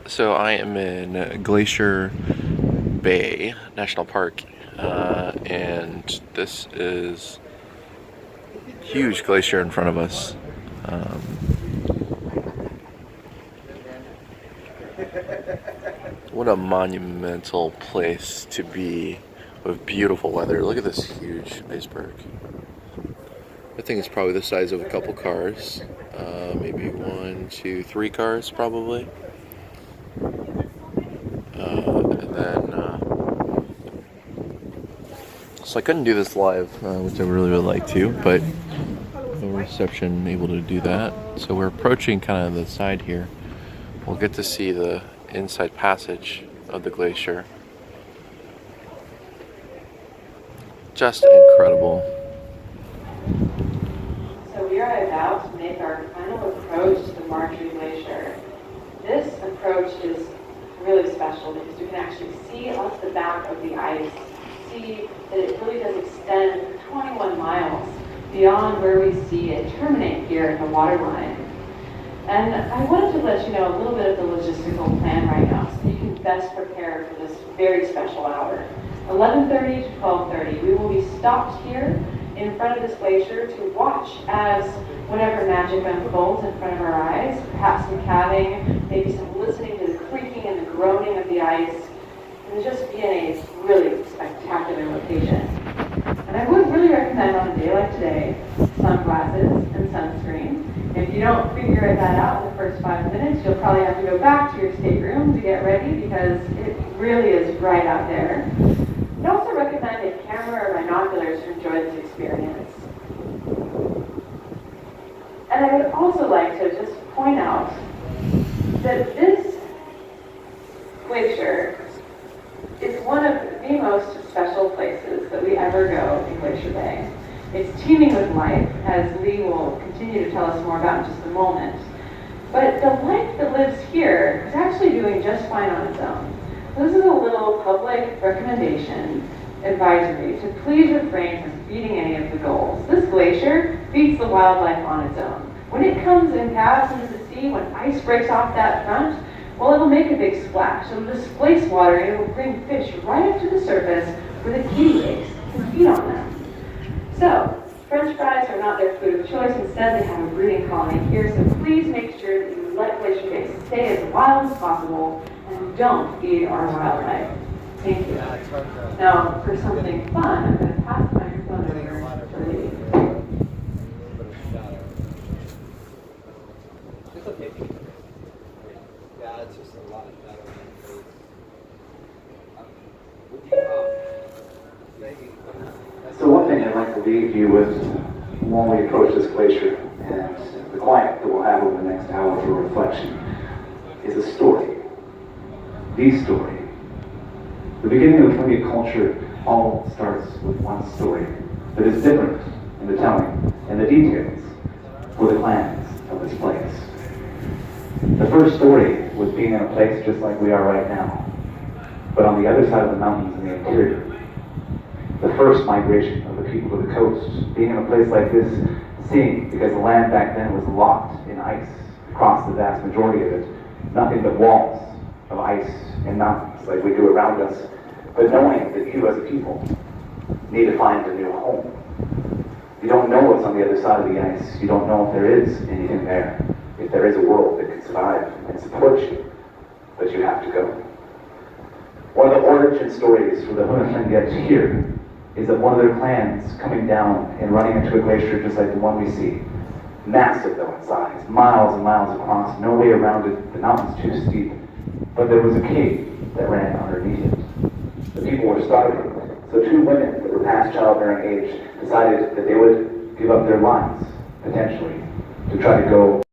So I am in Glacier Bay National Park, and this is huge glacier in front of us. What a monumental place to be with beautiful weather. Look at this huge iceberg. I think it's probably the size of a couple cars. Maybe one, two, three cars probably. So I couldn't do this live, which I really would like to, but no reception able to do that. So we're approaching kind of the side here. We'll get to see the inside passage of the glacier. Just incredible. So we are about to make our final approach to the Margerie Glacier. This approach is really special because you can actually see off the back of the ice, see that it really does extend 21 miles beyond where we see it terminate here at the waterline. And I wanted to let you know a little bit of the logistical plan right now so you can best prepare for this very special hour. 11:30 to 12:30, we will be stopped here in front of this glacier to watch as whatever magic unfolds in front of our eyes, perhaps some calving, maybe some listening to the creaking and the groaning of the ice, and just be in a really spectacular location. And I would really recommend on a day like today, sunglasses and sunscreen. If you don't figure that out in the first 5 minutes, you'll probably have to go back to your stateroom to get ready because it really is right out there. I'd also recommend a camera or binoculars to enjoy this experience. And I would also like to just point out that this glacier is one of the most special places that we ever go in Glacier Bay. It's teeming with life, as Lee will continue to tell us more about in just a moment. But the life that lives here is actually doing just fine on its own. So this is a little public recommendation advisory to please refrain from feeding any of the gulls. This glacier feeds the wildlife on its own. When it comes in calves into the sea, when ice breaks off that front, well, it'll make a big splash. It'll displace water and it will bring fish right up to the surface where the kittiwakes can feed on them. So, French fries are not their food of choice. Instead, they have a breeding colony here. So please make sure that you let Glacier Bay stay as wild as possible and don't feed our wildlife. Thank you. Now, for something fun, I'm going to pass the microphone over to Lee. It's okay. Yeah, it's just a lot of shadow. So one thing I'd like to leave you with when we approach this glacier and the quiet that we'll have over the next hour for reflection is a story. The story. The beginning of the Tlingit culture all starts with one story that is different in the telling and the details for the clans of this place. The first story was being in a place just like we are right now, but on the other side of the mountains in the interior. The first migration of the people to the coast, being in a place like this, seeing, because the land back then was locked in ice across the vast majority of it, nothing but walls of ice and mountains like we do around us, but knowing that you as a people need to find a new home. You don't know what's on the other side of the ice. You don't know if there is anything there, if there is a world that can survive and support you, but you have to go. One of the origin stories for the Tlingit here is of one of their clans coming down and running into a glacier just like the one we see. Massive though in size, miles and miles across, no way around it, the mountain's too steep. But there was a cave that ran underneath it. The people were starving, so two women that were past childbearing age decided that they would give up their lives, potentially, to try to go